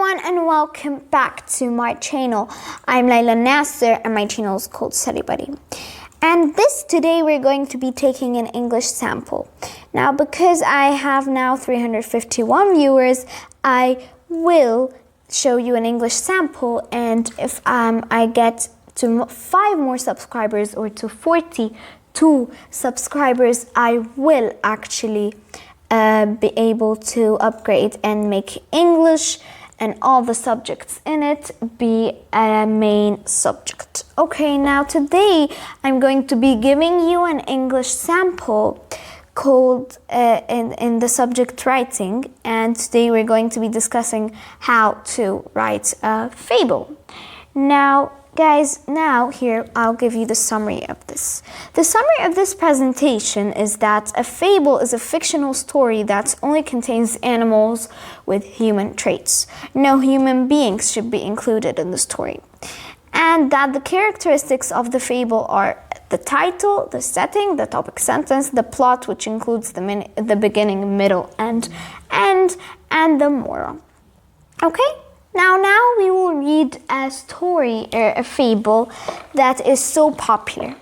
everyone and welcome back to my channel. I'm Layla Nasser and my channel is called Study Buddy. And today we're going to be taking an English sample. Now because I have now 351 viewers, I will show you an English sample, and if I get to 5 more subscribers or to 42 subscribers, I will actually be able to upgrade and make English and all the subjects in it be a main subject. Okay, now today I'm going to be giving you an English sample called in the subject writing, and today we're going to be discussing how to write a fable. Now guys, here I'll give you the summary of this. The summary of this presentation is that a fable is a fictional story that only contains animals with human traits. No human beings should be included in the story. And that the characteristics of the fable are the title, the setting, the topic sentence, the plot, which includes the beginning, middle, and the moral. Okay? Now we will read a story, a fable that is so popular,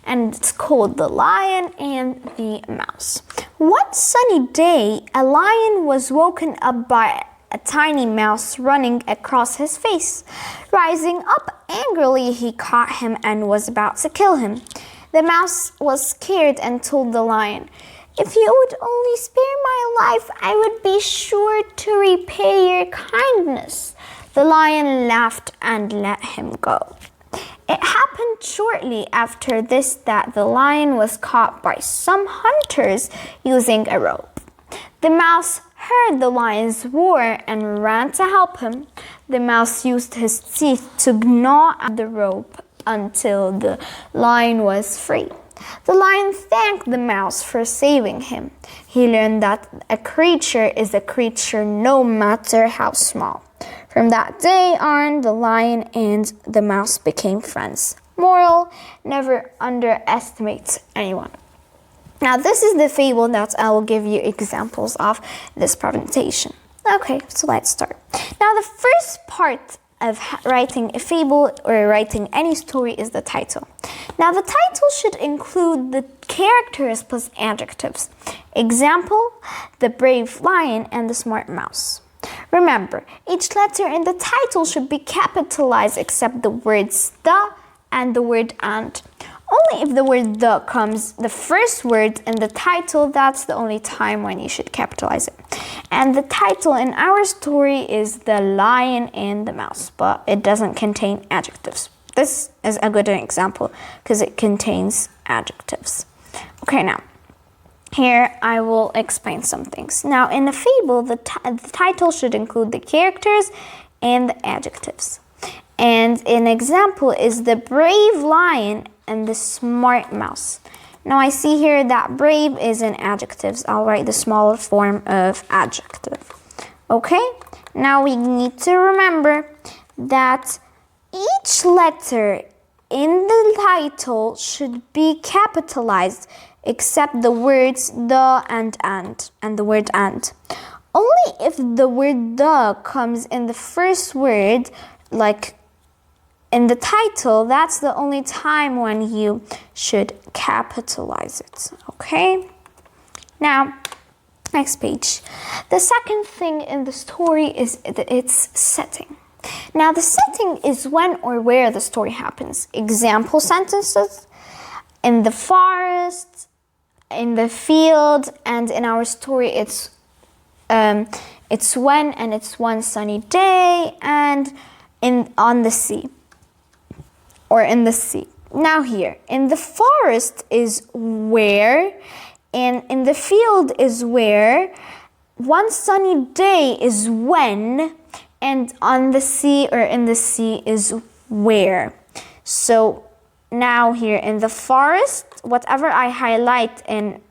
and it's called The Lion and the Mouse. One sunny day, a lion was woken up by a tiny mouse running across his face. Rising up angrily, he caught him and was about to kill him. The mouse was scared and told the lion, "If you would only spare my life, I would be sure to repay your kindness." The lion laughed and let him go. It happened shortly after this that the lion was caught by some hunters using a rope. The mouse heard the lion's roar and ran to help him. The mouse used his teeth to gnaw at the rope until the lion was free. The lion thanked the mouse for saving him. He learned that a creature is a creature no matter how small. From that day on, the lion and the mouse became friends. Moral: never underestimate anyone. Now this is the fable that I will give you examples of this presentation. Okay, so let's start. Now the first part of writing a fable or writing any story is the title. Now the title should include the characters plus adjectives. Example: the brave lion and the smart mouse. Remember, each letter in the title should be capitalized except the words the and the word and. Only if the word the comes the first word in the title, that's the only time when you should capitalize it. And the title in our story is The Lion and the Mouse, but it doesn't contain adjectives. This is a good example because it contains adjectives. Okay, now here I will explain some things. Now in a fable, the title should include the characters and the adjectives. And an example is the brave lion and the smart mouse. Now I see here that brave is in adjectives. I'll write the smaller form of adjective. Okay? Now we need to remember that each letter in the title should be capitalized except the words the and the word and. Only if the word the comes in the first word, like in the title, that's the only time when you should capitalize it. Okay? Now, next page. The second thing in the story is its setting. Now the setting is when or where the story happens. Example sentences: in the forest, in the field, and in our story it's when, and it's one sunny day, and on the sea, or in the sea. Now here, in the forest is where, and in the field is where, one sunny day is when, and on the sea or in the sea is where. So now here in the forest, whatever I highlight in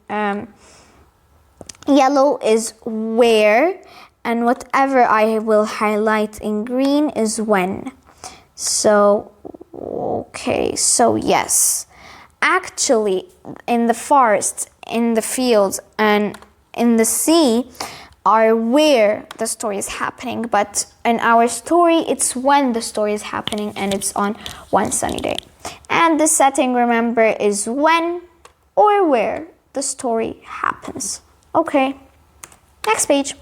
yellow is where, and whatever I will highlight in green is when. So, okay, so yes. Actually, in the forest, in the fields, and in the sea, are where the story is happening, but in our story, it's when the story is happening, and it's on one sunny day. And the setting, remember, is when or where the story happens. Okay, next page.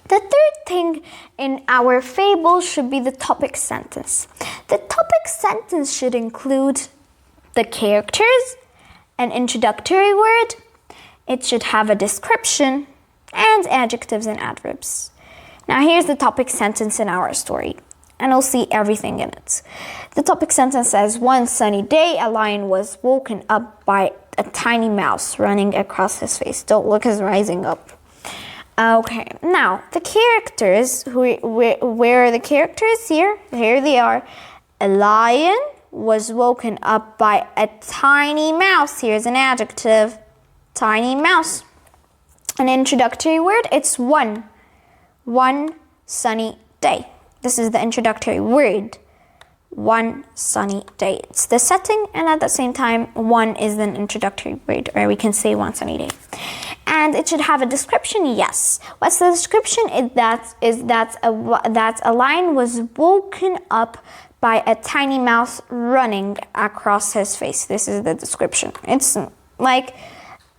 The third thing in our fable should be the topic sentence. The topic sentence should include the characters, an introductory word, it should have a description, and adjectives and adverbs. Now here's the topic sentence in our story, and you'll see everything in it. The topic sentence says, one sunny day, a lion was woken up by a tiny mouse running across his face. Don't look, he's rising up. Okay, now the characters, where are the characters? Here they are. A lion was woken up by a tiny mouse. Here's an adjective, tiny mouse. An introductory word, it's one sunny day. This is the introductory word, one sunny day. It's the setting, and at the same time, one is an introductory word, or we can say one sunny day. And it should have a description, yes. What's the description? That a lion was woken up by a tiny mouse running across his face. This is the description. It's like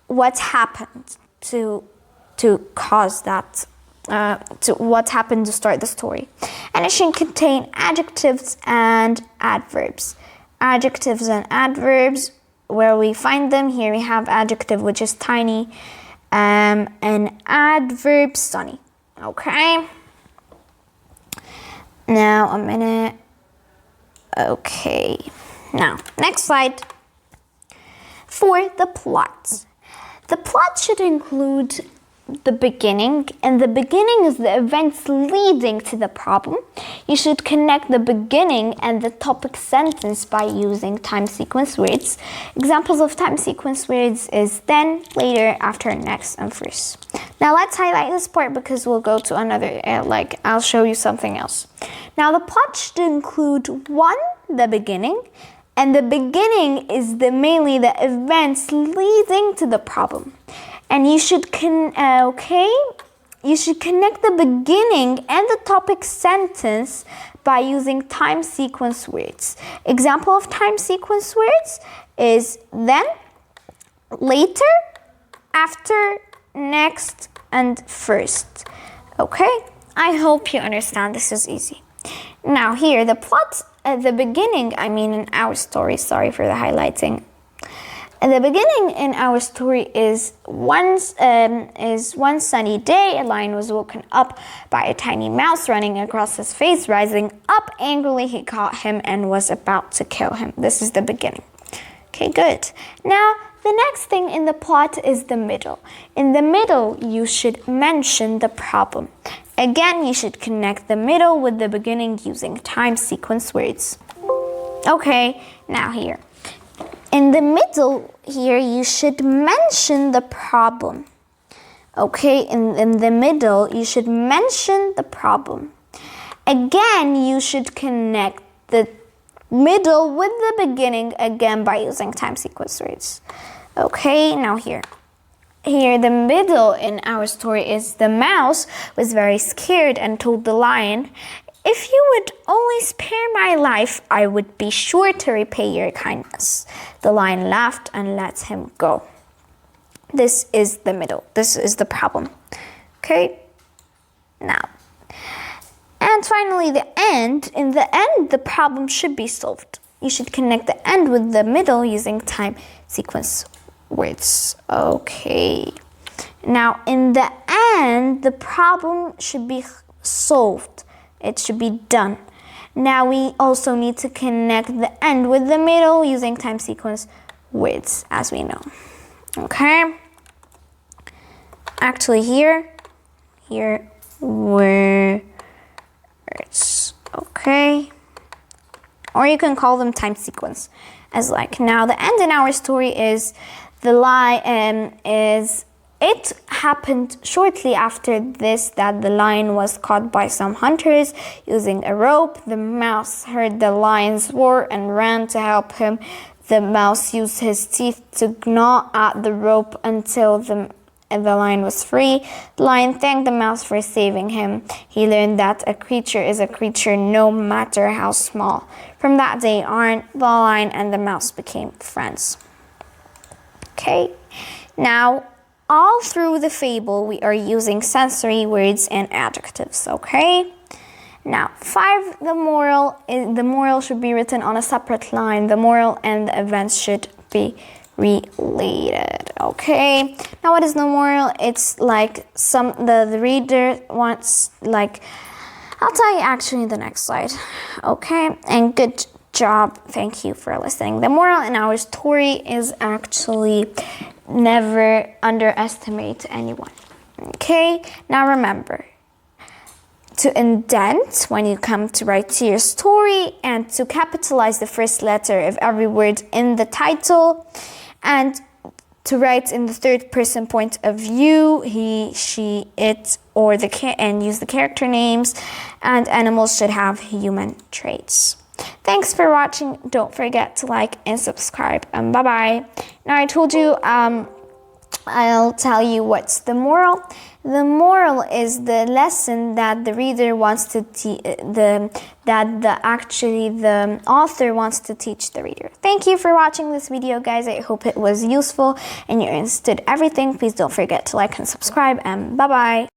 what happened to cause that, to what happened to start the story. And it should contain adjectives and adverbs. Adjectives and adverbs, where we find them, here we have adjective, which is tiny, and adverb, sunny. Okay. Now a minute. Okay. Now, next slide. For the plot. The plot should include the beginning, and the beginning is the events leading to the problem. You should connect the beginning and the topic sentence by using time sequence words. Examples of time sequence words is then, later, after, next, and first. Now let's highlight this part because we'll go to another, I'll show you something else. Now the plot should include one, the beginning, and the beginning is mainly the events leading to the problem. And you should connect the beginning and the topic sentence by using time sequence words. Example of time sequence words is then, later, after, next, and first. Okay? I hope you understand. This is easy. Now here, the plot at the beginning, in our story, sorry for the highlighting. At the beginning in our story is one sunny day, a lion was woken up by a tiny mouse running across his face. Rising up angrily, he caught him and was about to kill him. This is the beginning. Okay, good. Now, the next thing in the plot is the middle. In the middle, you should mention the problem. Again, you should connect the middle with the beginning using time sequence words. Okay, now here. In the middle here, you should mention the problem. Okay, in the middle, you should mention the problem. Again, you should connect the middle with the beginning again by using time sequence words. Okay, now here. Here, the middle in our story is the mouse was very scared and told the lion, "If you would only spare my life, I would be sure to repay your kindness." The lion laughed and let him go. This is the middle. This is the problem. Okay? Now. And finally, the end. In the end, the problem should be solved. You should connect the end with the middle using time sequence words. Okay. Now, in the end, the problem should be solved. It should be done. Now we also need to connect the end with the middle using time sequence words, as we know. Okay? Actually here words. Okay? Or you can call them time sequence. Now the end in our story is it happened shortly after this that the lion was caught by some hunters using a rope. The mouse heard the lion's roar and ran to help him. The mouse used his teeth to gnaw at the rope until and the lion was free. The lion thanked the mouse for saving him. He learned that a creature is a creature no matter how small. From that day on, the lion and the mouse became friends. Okay, now all through the fable, we are using sensory words and adjectives, okay? Now, 5, the moral should be written on a separate line. The moral and the events should be related, okay? Now, what is the moral? It's like the reader wants, like, I'll tell you actually in the next slide, okay? And good job. Thank you for listening. The moral in our story is actually never underestimate anyone, okay? Now, remember to indent when you come to write your story, and to capitalize the first letter of every word in the title, and to write in the third person point of view, he, she, it, or and use the character names, and animals should have human traits. Thanks for watching. Don't forget to like and subscribe, and bye-bye. Now, I told you I'll tell you what's the moral. The moral is the lesson that the reader wants to the author wants to teach the reader. Thank you for watching this video, guys. I hope it was useful and you understood everything. Please don't forget to like and subscribe, and bye-bye.